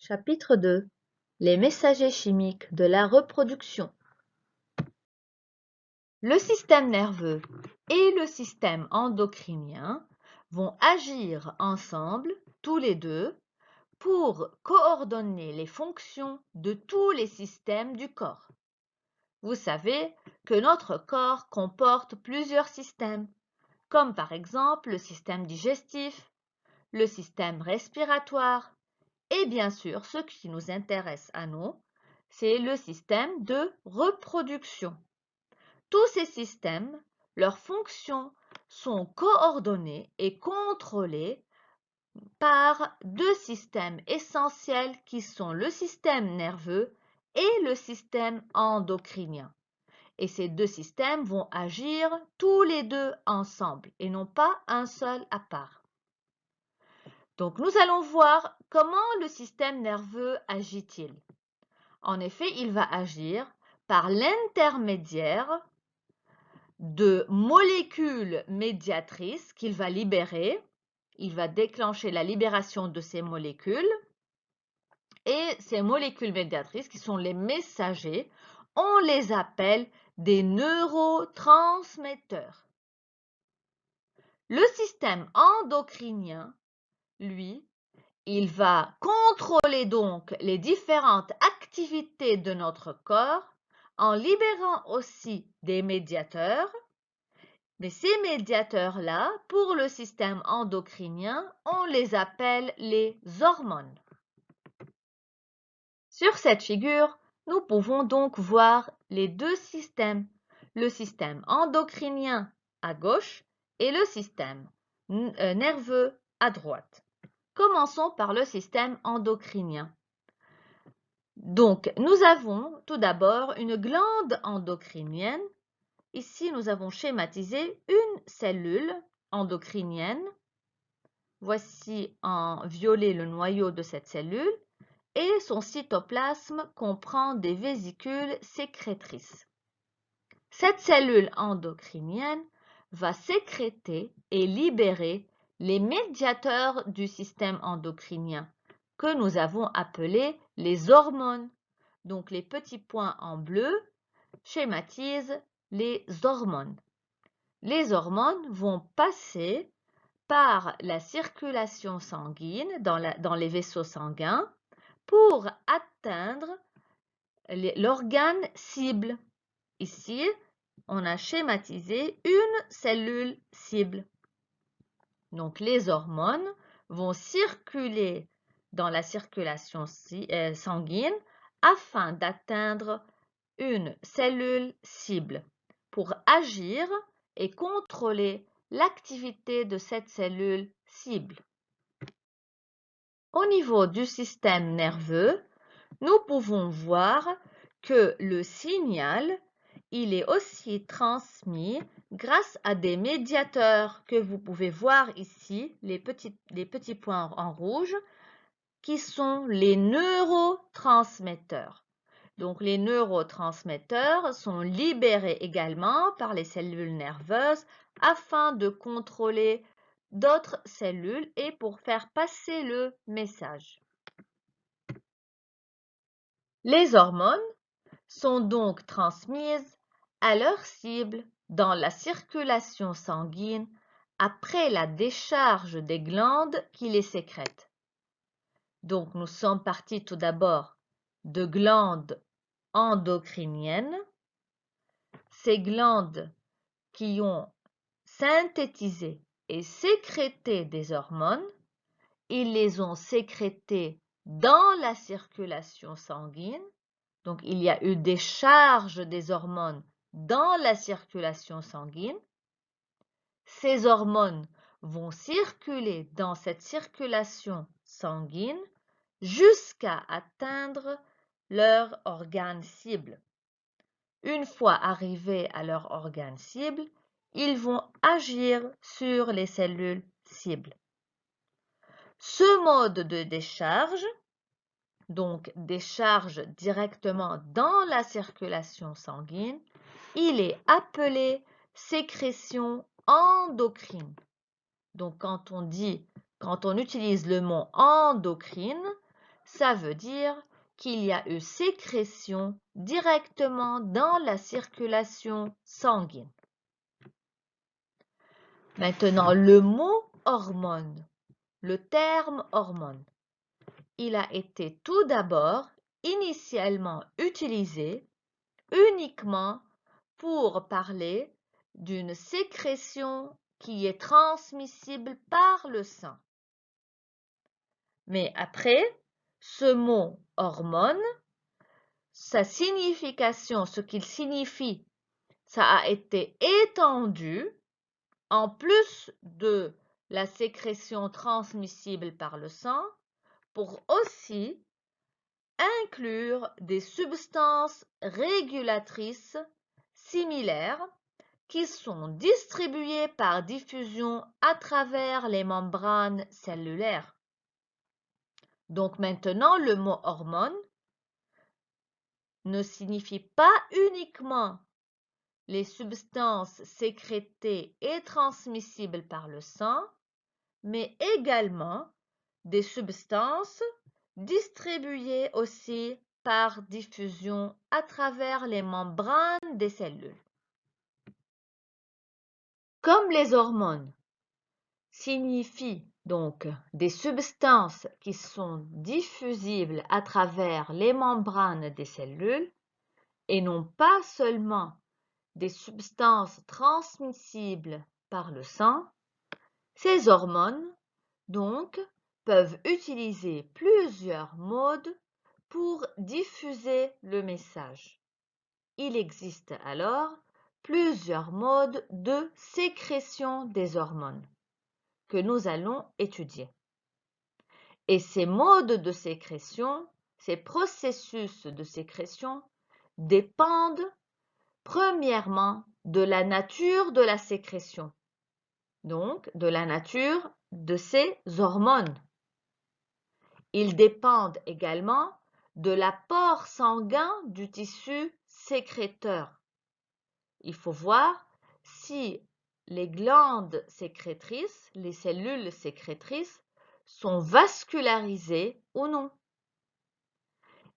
Chapitre 2. Les messagers chimiques de la reproduction. Le système nerveux et le système endocrinien vont agir ensemble, tous les deux, pour coordonner les fonctions de tous les systèmes du corps. Vous savez que notre corps comporte plusieurs systèmes, comme par exemple le système digestif, le système respiratoire, et bien sûr, ce qui nous intéresse à nous, c'est le système de reproduction. Tous ces systèmes, leurs fonctions sont coordonnées et contrôlées par deux systèmes essentiels qui sont le système nerveux et le système endocrinien. Et ces deux systèmes vont agir tous les deux ensemble et non pas un seul à part. Donc, nous allons voir comment le système nerveux agit-il. En effet, il va agir par l'intermédiaire de molécules médiatrices qu'il va libérer. Il va déclencher la libération de ces molécules. Et ces molécules médiatrices, qui sont les messagers, on les appelle des neurotransmetteurs. Le système endocrinien, lui, il va contrôler donc les différentes activités de notre corps en libérant aussi des médiateurs. Mais ces médiateurs-là, pour le système endocrinien, on les appelle les hormones. Sur cette figure, nous pouvons donc voir les deux systèmes, le système endocrinien à gauche et le système nerveux à droite. Commençons par le système endocrinien. Donc, nous avons tout d'abord une glande endocrinienne. Ici, nous avons schématisé une cellule endocrinienne. Voici en violet le noyau de cette cellule et son cytoplasme comprend des vésicules sécrétrices. Cette cellule endocrinienne va sécréter et libérer les médiateurs du système endocrinien que nous avons appelés les hormones. Donc, les petits points en bleu schématisent les hormones. Les hormones vont passer par la circulation sanguine dans les vaisseaux sanguins pour atteindre l'organe cible. Ici, on a schématisé une cellule cible. Donc, les hormones vont circuler dans la circulation sanguine afin d'atteindre une cellule cible pour agir et contrôler l'activité de cette cellule cible. Au niveau du système nerveux, nous pouvons voir que le signal, il est aussi transmis grâce à des médiateurs que vous pouvez voir ici, les petits points en rouge, qui sont les neurotransmetteurs. Donc, les neurotransmetteurs sont libérés également par les cellules nerveuses afin de contrôler d'autres cellules et pour faire passer le message. Les hormones sont donc transmises à leur cible dans la circulation sanguine après la décharge des glandes qui les sécrètent. Donc, nous sommes partis tout d'abord de glandes endocriniennes. Ces glandes qui ont synthétisé et sécrété des hormones, ils les ont sécrétées dans la circulation sanguine. Donc, il y a eu des charges des hormones dans la circulation sanguine. Ces hormones vont circuler dans cette circulation sanguine jusqu'à atteindre leur organe cible. Une fois arrivés à leur organe cible, ils vont agir sur les cellules cibles. Ce mode de décharge, donc décharge directement dans la circulation sanguine, il est appelé sécrétion endocrine. Donc quand on utilise le mot endocrine, Ça veut dire qu'il y a eu sécrétion directement dans la circulation sanguine. Maintenant, le mot hormone, le terme hormone, il a été tout d'abord initialement utilisé uniquement pour parler d'une sécrétion qui est transmissible par le sang. Mais après, ce mot hormone, sa signification, ce qu'il signifie, ça a été étendu en plus de la sécrétion transmissible par le sang pour aussi inclure des substances régulatrices similaires qui sont distribuées par diffusion à travers les membranes cellulaires. Donc maintenant, le mot hormone ne signifie pas uniquement les substances sécrétées et transmissibles par le sang, mais également des substances distribuées aussi par diffusion à travers les membranes des cellules. Comme les hormones signifient donc des substances qui sont diffusibles à travers les membranes des cellules et non pas seulement des substances transmissibles par le sang, ces hormones donc peuvent utiliser plusieurs modes pour diffuser le message. Il existe alors plusieurs modes de sécrétion des hormones que nous allons étudier. Et ces modes de sécrétion, ces processus de sécrétion dépendent premièrement de la nature de la sécrétion, donc de la nature de ces hormones. Ils dépendent également de l'apport sanguin du tissu sécréteur. Il faut voir si les glandes sécrétrices, les cellules sécrétrices, sont vascularisées ou non.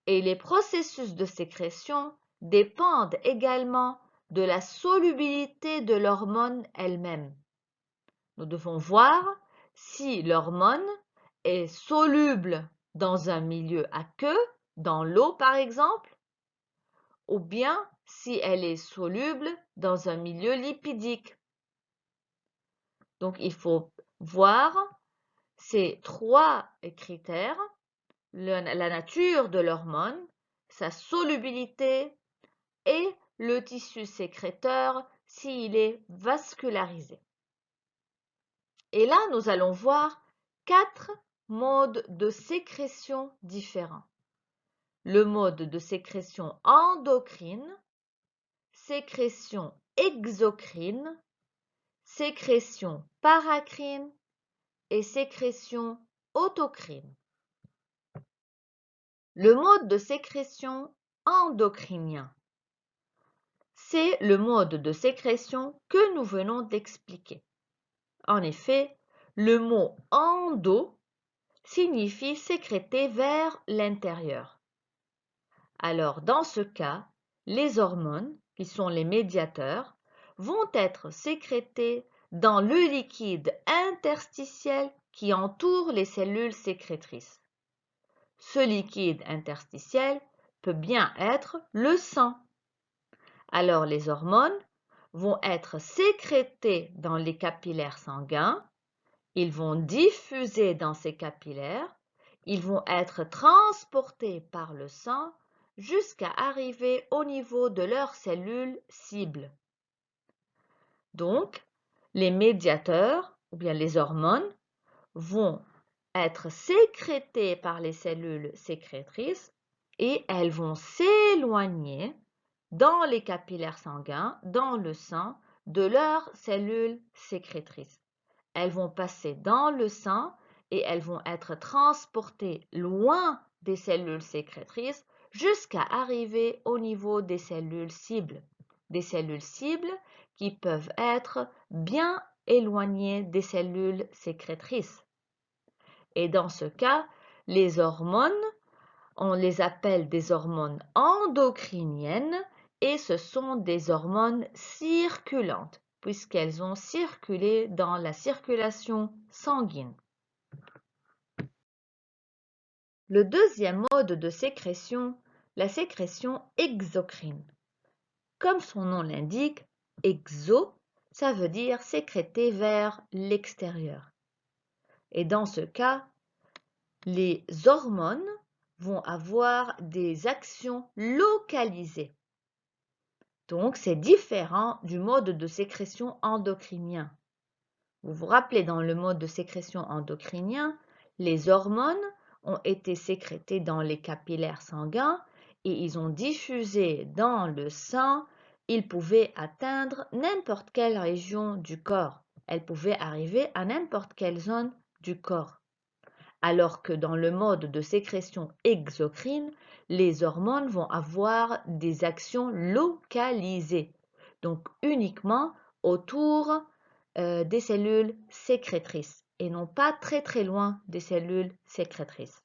Et les processus de sécrétion dépendent également de la solubilité de l'hormone elle-même. Nous devons voir si l'hormone est soluble dans un milieu aqueux, dans l'eau par exemple, ou bien si elle est soluble dans un milieu lipidique. Donc, il faut voir ces trois critères, la nature de l'hormone, sa solubilité et le tissu sécréteur s'il est vascularisé. Et là, nous allons voir 4 modes de sécrétion différents. Le mode de sécrétion endocrine, sécrétion exocrine, sécrétion paracrine et sécrétion autocrine. Le mode de sécrétion endocrinien, c'est le mode de sécrétion que nous venons d'expliquer. En effet, le mot endo signifie sécréter vers l'intérieur. Alors, dans ce cas, les hormones, qui sont les médiateurs, vont être sécrétées dans le liquide interstitiel qui entoure les cellules sécrétrices. Ce liquide interstitiel peut bien être le sang. Alors, les hormones vont être sécrétées dans les capillaires sanguins, ils vont diffuser dans ces capillaires, ils vont être transportés par le sang jusqu'à arriver au niveau de leurs cellules cibles. Donc, les médiateurs ou bien les hormones vont être sécrétées par les cellules sécrétrices et elles vont s'éloigner dans les capillaires sanguins, dans le sang, de leurs cellules sécrétrices. Elles vont passer dans le sang et elles vont être transportées loin des cellules sécrétrices jusqu'à arriver au niveau des cellules cibles. Des cellules cibles qui peuvent être bien éloignées des cellules sécrétrices. Et dans ce cas, les hormones on les appelle des hormones endocriniennes et ce sont des hormones circulantes puisqu'elles ont circulé dans la circulation sanguine. Le deuxième mode de sécrétion, la sécrétion exocrine. Comme son nom l'indique, exo, ça veut dire sécréter vers l'extérieur. Et dans ce cas, les hormones vont avoir des actions localisées. Donc, c'est différent du mode de sécrétion endocrinien. Vous vous rappelez, dans le mode de sécrétion endocrinien, les hormones ont été sécrétées dans les capillaires sanguins et ils ont diffusé dans le sang. Ils pouvaient atteindre n'importe quelle région du corps. Elles pouvaient arriver à n'importe quelle zone du corps. Alors que dans le mode de sécrétion exocrine, les hormones vont avoir des actions localisées, donc uniquement autour des cellules sécrétrices et non pas très très loin des cellules sécrétrices.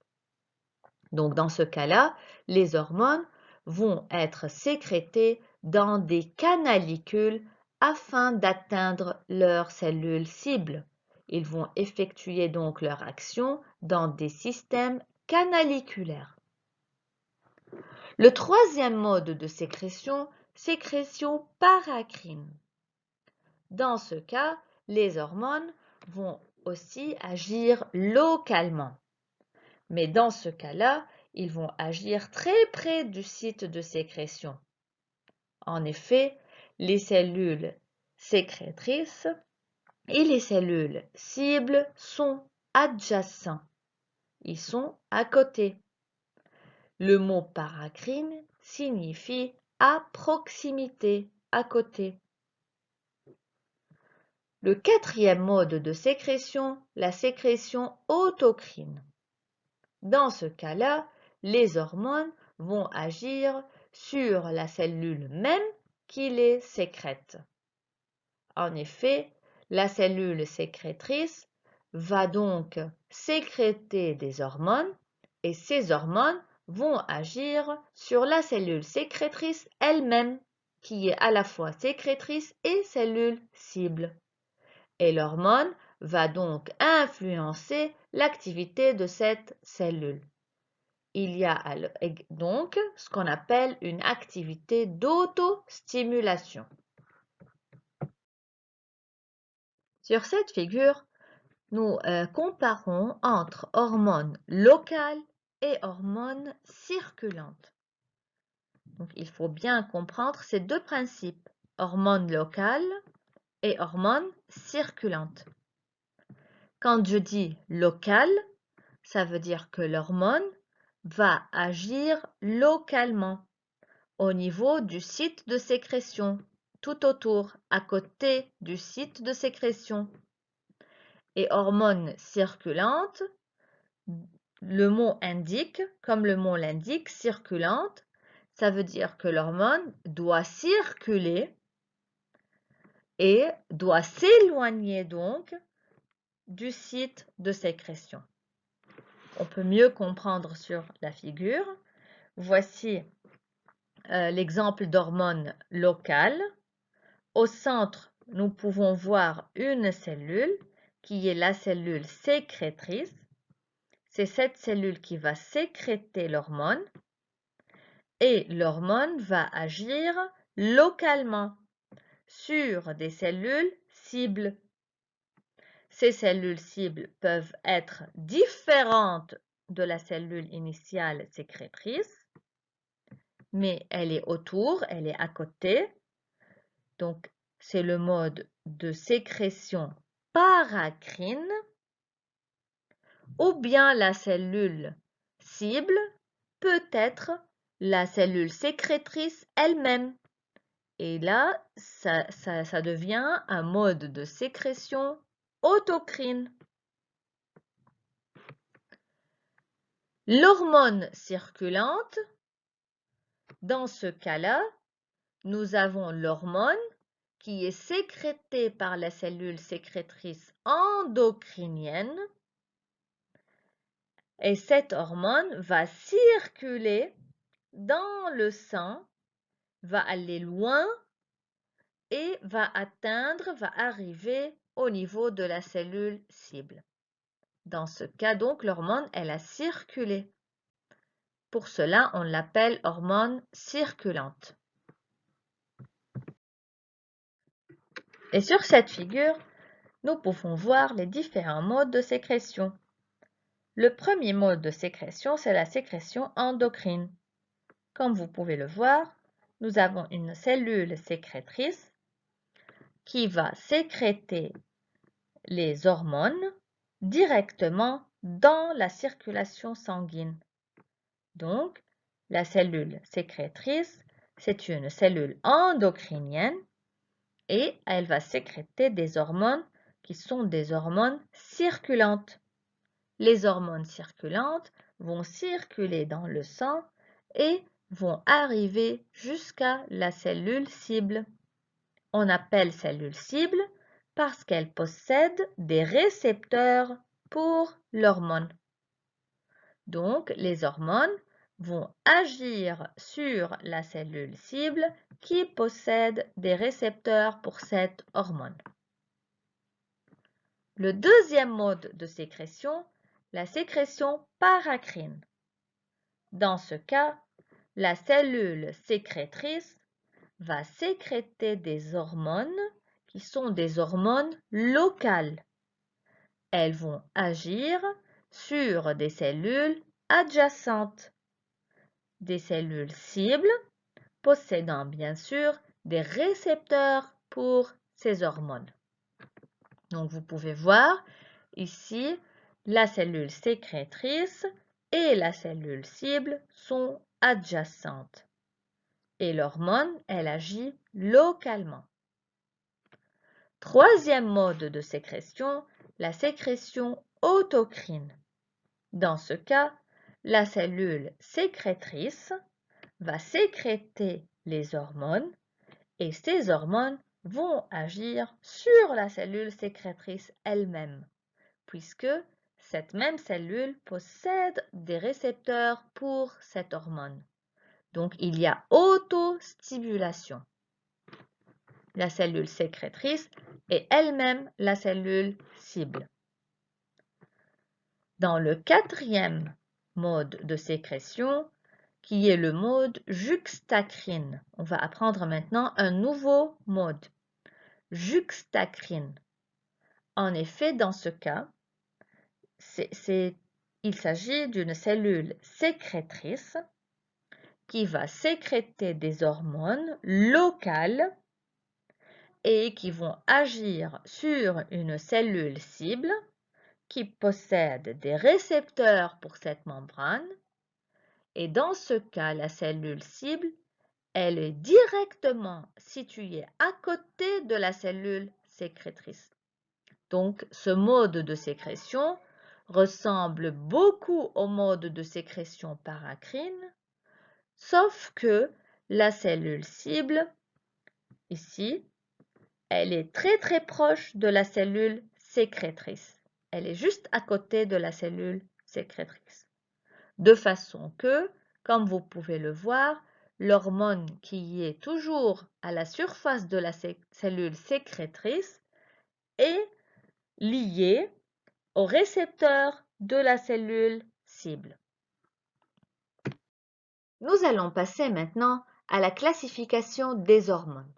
Donc dans ce cas-là, les hormones vont être sécrétées dans des canalicules afin d'atteindre leurs cellules cibles. Ils vont effectuer donc leur action dans des systèmes canaliculaires. Le troisième mode de sécrétion, sécrétion paracrine. Dans ce cas, les hormones vont aussi agir localement. Mais dans ce cas-là, ils vont agir très près du site de sécrétion. En effet, les cellules sécrétrices et les cellules cibles sont adjacents. Ils sont à côté. Le mot paracrine signifie à proximité, à côté. Le quatrième mode de sécrétion, la sécrétion autocrine. Dans ce cas-là, les hormones vont agir sur la cellule même qui les sécrète. En effet, la cellule sécrétrice va donc sécréter des hormones et ces hormones vont agir sur la cellule sécrétrice elle-même qui est à la fois sécrétrice et cellule cible. Et l'hormone va donc influencer l'activité de cette cellule. Il y a donc ce qu'on appelle une activité d'autostimulation. Sur cette figure, nous comparons entre hormones locales et hormones circulantes. Donc, il faut bien comprendre ces deux principes, hormones locales et hormones circulantes. Quand je dis locale, ça veut dire que l'hormone va agir localement au niveau du site de sécrétion, tout autour, à côté du site de sécrétion. Et hormones circulantes, le mot indique, comme le mot l'indique, circulante, ça veut dire que l'hormone doit circuler et doit s'éloigner donc du site de sécrétion. On peut mieux comprendre sur la figure. Voici l'exemple d'hormone locale. Au centre, nous pouvons voir une cellule qui est la cellule sécrétrice. C'est cette cellule qui va sécréter l'hormone et l'hormone va agir localement sur des cellules cibles. Ces cellules cibles peuvent être différentes de la cellule initiale sécrétrice, mais elle est autour, elle est à côté. Donc, c'est le mode de sécrétion paracrine ou bien la cellule cible peut être la cellule sécrétrice elle-même. Et là, ça devient un mode de sécrétion autocrine. L'hormone circulante, dans ce cas-là, nous avons l'hormone qui est sécrétée par la cellule sécrétrice endocrinienne. Et cette hormone va circuler dans le sang, va aller loin et va arriver au niveau de la cellule cible. Dans ce cas, donc, l'hormone, elle a circulé. Pour cela, on l'appelle hormone circulante. Et sur cette figure, nous pouvons voir les différents modes de sécrétion. Le premier mode de sécrétion, c'est la sécrétion endocrine. Comme vous pouvez le voir, nous avons une cellule sécrétrice qui va sécréter les hormones directement dans la circulation sanguine. Donc, la cellule sécrétrice, c'est une cellule endocrinienne et elle va sécréter des hormones qui sont des hormones circulantes. Les hormones circulantes vont circuler dans le sang et vont arriver jusqu'à la cellule cible. On appelle cellule cible parce qu'elle possède des récepteurs pour l'hormone. Donc, les hormones vont agir sur la cellule cible qui possède des récepteurs pour cette hormone. Le deuxième mode de sécrétion, la sécrétion paracrine. Dans ce cas, la cellule sécrétrice va sécréter des hormones qui sont des hormones locales. Elles vont agir sur des cellules adjacentes, des cellules cibles possédant bien sûr des récepteurs pour ces hormones. Donc vous pouvez voir ici la cellule sécrétrice et la cellule cible sont adjacentes et l'hormone, elle agit localement. Troisième mode de sécrétion, la sécrétion autocrine. Dans ce cas, la cellule sécrétrice va sécréter les hormones et ces hormones vont agir sur la cellule sécrétrice elle-même, puisque cette même cellule possède des récepteurs pour cette hormone. Donc, il y a autostimulation. La cellule sécrétrice est elle-même la cellule cible. Dans le quatrième mode de sécrétion, qui est le mode juxtacrine, on va apprendre maintenant un nouveau mode, juxtacrine. En effet, dans ce cas, il s'agit d'une cellule sécrétrice qui va sécréter des hormones locales et qui vont agir sur une cellule cible qui possède des récepteurs pour cette membrane. Et dans ce cas, la cellule cible, elle est directement située à côté de la cellule sécrétrice. Donc, ce mode de sécrétion ressemble beaucoup au mode de sécrétion paracrine, sauf que la cellule cible, ici, elle est très proche de la cellule sécrétrice. Elle est juste à côté de la cellule sécrétrice. De façon que, comme vous pouvez le voir, l'hormone qui est toujours à la surface de la cellule sécrétrice est liée au récepteur de la cellule cible. Nous allons passer maintenant à la classification des hormones.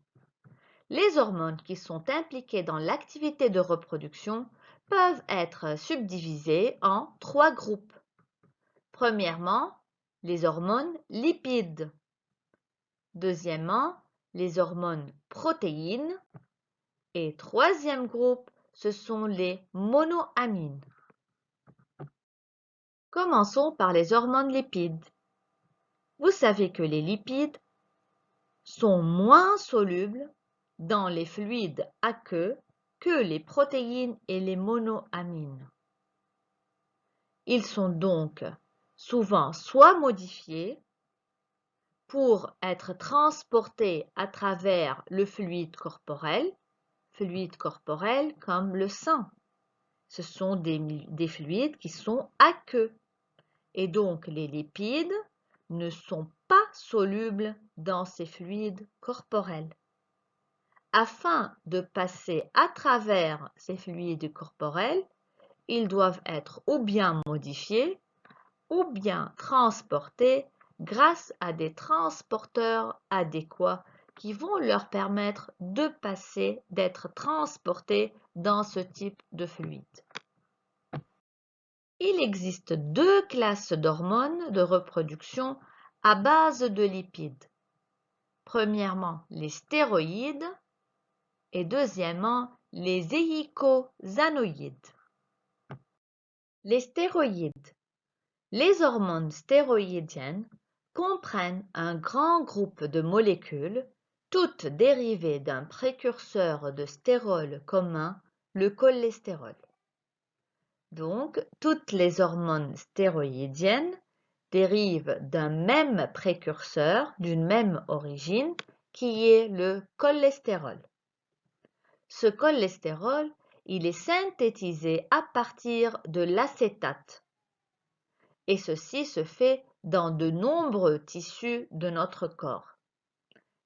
Les hormones qui sont impliquées dans l'activité de reproduction peuvent être subdivisées en 3 groupes. Premièrement, les hormones lipides. Deuxièmement, les hormones protéines. Et troisième groupe, ce sont les monoamines. Commençons par les hormones lipides. Vous savez que les lipides sont moins solubles dans les fluides aqueux que les protéines et les monoamines. Ils sont donc souvent soit modifiés pour être transportés à travers le fluide corporel comme le sang. Ce sont des fluides qui sont aqueux. et donc les lipides ne sont pas solubles dans ces fluides corporels. Afin de passer à travers ces fluides corporels, ils doivent être ou bien modifiés ou bien transportés grâce à des transporteurs adéquats qui vont leur permettre de passer, d'être transportés dans ce type de fluide. Il existe deux classes d'hormones de reproduction à base de lipides. Premièrement, les stéroïdes et deuxièmement, les éicosanoïdes. Les stéroïdes. Les hormones stéroïdiennes comprennent un grand groupe de molécules, toutes dérivées d'un précurseur de stérol commun, le cholestérol. Donc, toutes les hormones stéroïdiennes dérivent d'un même précurseur, d'une même origine, qui est le cholestérol. Ce cholestérol, il est synthétisé à partir de l'acétate. Et ceci se fait dans de nombreux tissus de notre corps.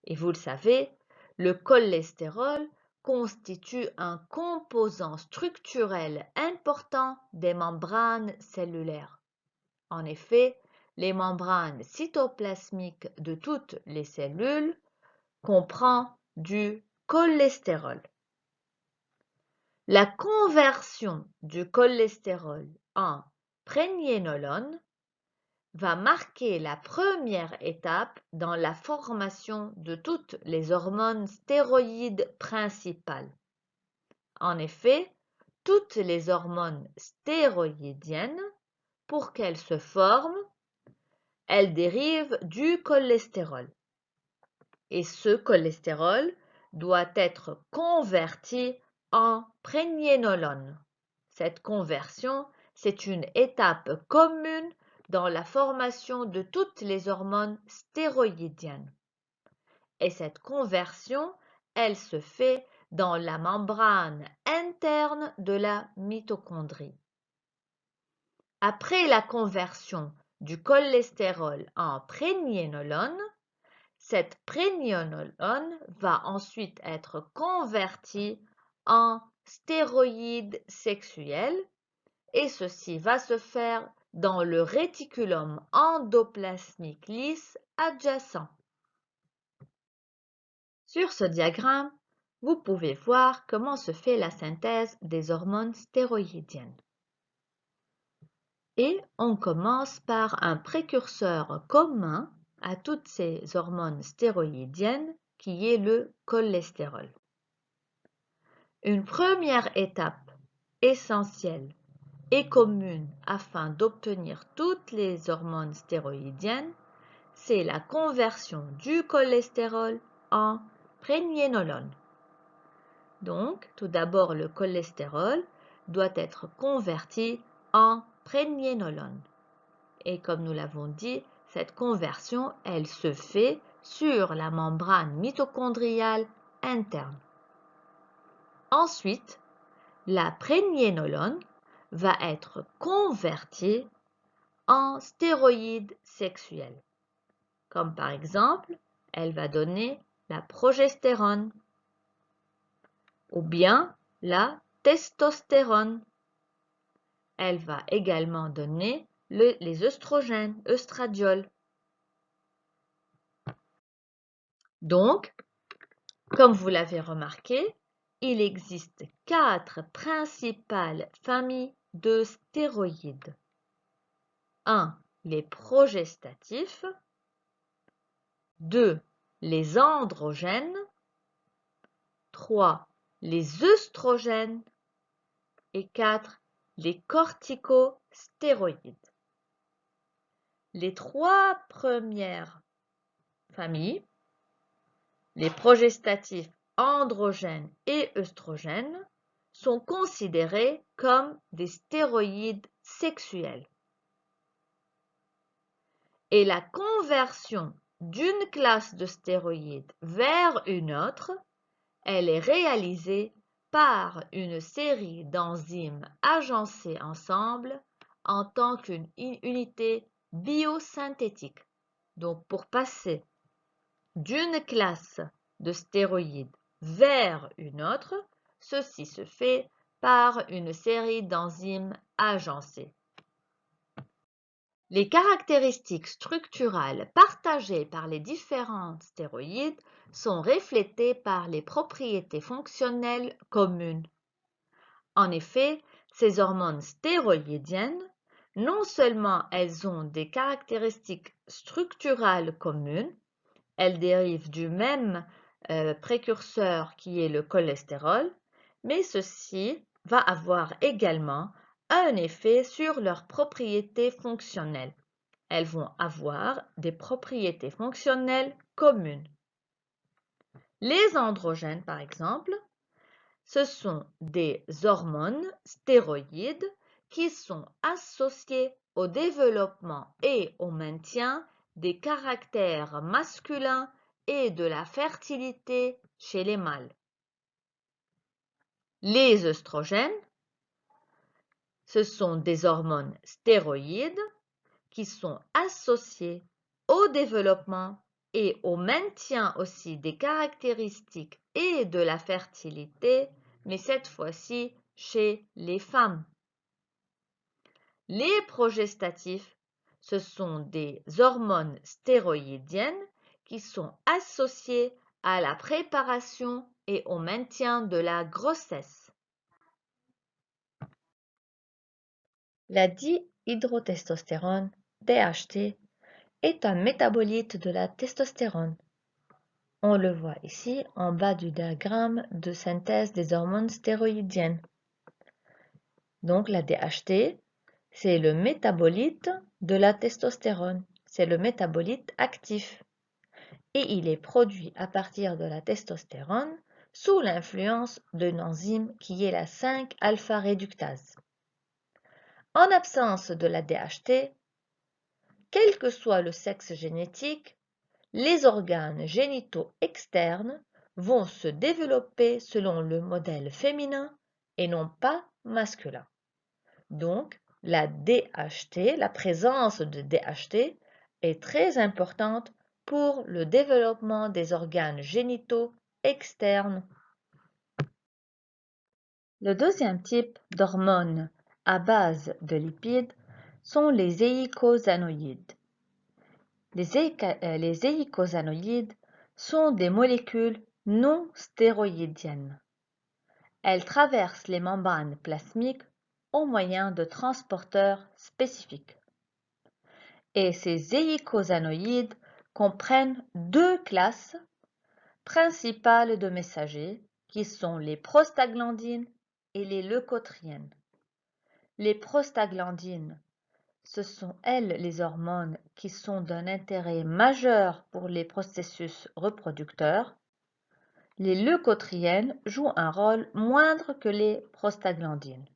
Et vous le savez, le cholestérol constitue un composant structurel important des membranes cellulaires. En effet, les membranes cytoplasmiques de toutes les cellules comprennent du cholestérol. La conversion du cholestérol en prégnénolone va marquer la première étape dans la formation de toutes les hormones stéroïdes principales. En effet, toutes les hormones stéroïdiennes, pour qu'elles se forment, elles dérivent du cholestérol. Et ce cholestérol doit être converti en prégnénolone. Cette conversion, c'est une étape commune dans la formation de toutes les hormones stéroïdiennes. Et cette conversion, elle se fait dans la membrane interne de la mitochondrie. Après la conversion du cholestérol en prégnénolone, cette prégnénolone va ensuite être convertie en stéroïdes sexuels et ceci va se faire dans le réticulum endoplasmique lisse adjacent. Sur ce diagramme, vous pouvez voir comment se fait la synthèse des hormones stéroïdiennes. Et on commence par un précurseur commun à toutes ces hormones stéroïdiennes qui est le cholestérol. Une première étape essentielle et commune afin d'obtenir toutes les hormones stéroïdiennes, c'est la conversion du cholestérol en prégnénolone. Donc, tout d'abord, le cholestérol doit être converti en prégnénolone. Et comme nous l'avons dit, cette conversion, elle se fait sur la membrane mitochondriale interne. Ensuite, la prégnénolone va être convertie en stéroïdes sexuels. Comme par exemple, elle va donner la progestérone ou bien la testostérone. Elle va également donner les œstrogènes, œstradiols. Donc, comme vous l'avez remarqué, il existe 4 principales familles de stéroïdes. 1. Les progestatifs. 2. Les androgènes. 3. Les œstrogènes. Et 4. Les corticostéroïdes. Les 3 premières familles, les progestatifs, androgènes et œstrogènes, sont considérés comme des stéroïdes sexuels. Et la conversion d'une classe de stéroïdes vers une autre, elle est réalisée par une série d'enzymes agencées ensemble en tant qu'une unité biosynthétique. Donc, pour passer d'une classe de stéroïdes vers une autre, ceci se fait par une série d'enzymes agencées. Les caractéristiques structurales partagées par les différents stéroïdes sont reflétées par les propriétés fonctionnelles communes. En effet, ces hormones stéroïdiennes, non seulement elles ont des caractéristiques structurales communes, elles dérivent du même précurseur qui est le cholestérol, mais ceci va avoir également un effet sur leurs propriétés fonctionnelles. Elles vont avoir des propriétés fonctionnelles communes. Les androgènes, par exemple, ce sont des hormones stéroïdes qui sont associées au développement et au maintien des caractères masculins et de la fertilité chez les mâles. Les œstrogènes, ce sont des hormones stéroïdes qui sont associées au développement et au maintien aussi des caractéristiques et de la fertilité, mais cette fois-ci chez les femmes. Les progestatifs, ce sont des hormones stéroïdiennes qui sont associées à la préparation et au maintien de la grossesse. La dihydrotestostérone, DHT, est un métabolite de la testostérone. On le voit ici en bas du diagramme de synthèse des hormones stéroïdiennes. Donc la DHT, c'est le métabolite de la testostérone. C'est le métabolite actif. Et il est produit à partir de la testostérone sous l'influence d'une enzyme qui est la 5-alpha-réductase. En absence de la DHT, quel que soit le sexe génétique, les organes génitaux externes vont se développer selon le modèle féminin et non pas masculin. Donc, la DHT, la présence de DHT est très importante pour le développement des organes génitaux externes. Le deuxième type d'hormones à base de lipides sont les éicosanoïdes. Les éicosanoïdes sont des molécules non stéroïdiennes. Elles traversent les membranes plasmiques au moyen de transporteurs spécifiques. Et ces éicosanoïdes comprennent deux classes principales de messagers qui sont les prostaglandines et les leucotriènes. Les prostaglandines, ce sont elles les hormones qui sont d'un intérêt majeur pour les processus reproducteurs. Les leucotriènes jouent un rôle moindre que les prostaglandines.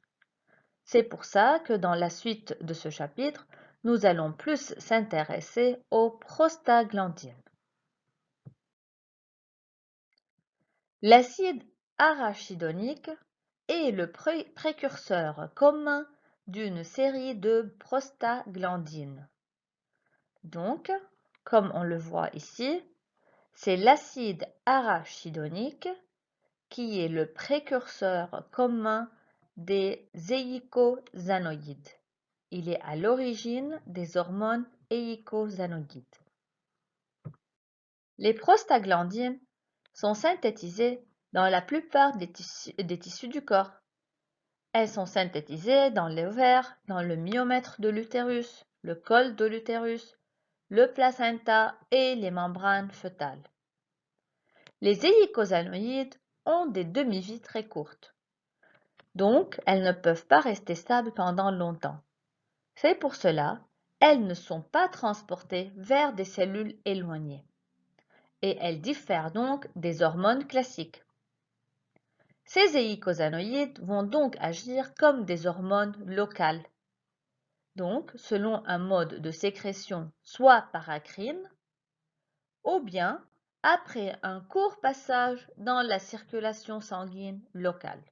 C'est pour ça que dans la suite de ce chapitre, nous allons plus s'intéresser aux prostaglandines. L'acide arachidonique est le précurseur commun d'une série de prostaglandines. Donc, comme on le voit ici, c'est l'acide arachidonique qui est le précurseur commun des éicosanoïdes. Il est à l'origine des hormones éicosanoïdes. Les prostaglandines sont synthétisées dans la plupart des tissus du corps. Elles sont synthétisées dans l'ovaire, dans le myomètre de l'utérus, le col de l'utérus, le placenta et les membranes fœtales. Les éicosanoïdes ont des demi-vies très courtes. Donc, elles ne peuvent pas rester stables pendant longtemps. C'est pour cela, elles ne sont pas transportées vers des cellules éloignées. Et elles diffèrent donc des hormones classiques. Ces éicosanoïdes vont donc agir comme des hormones locales. Donc, selon un mode de sécrétion soit paracrine, ou bien après un court passage dans la circulation sanguine locale.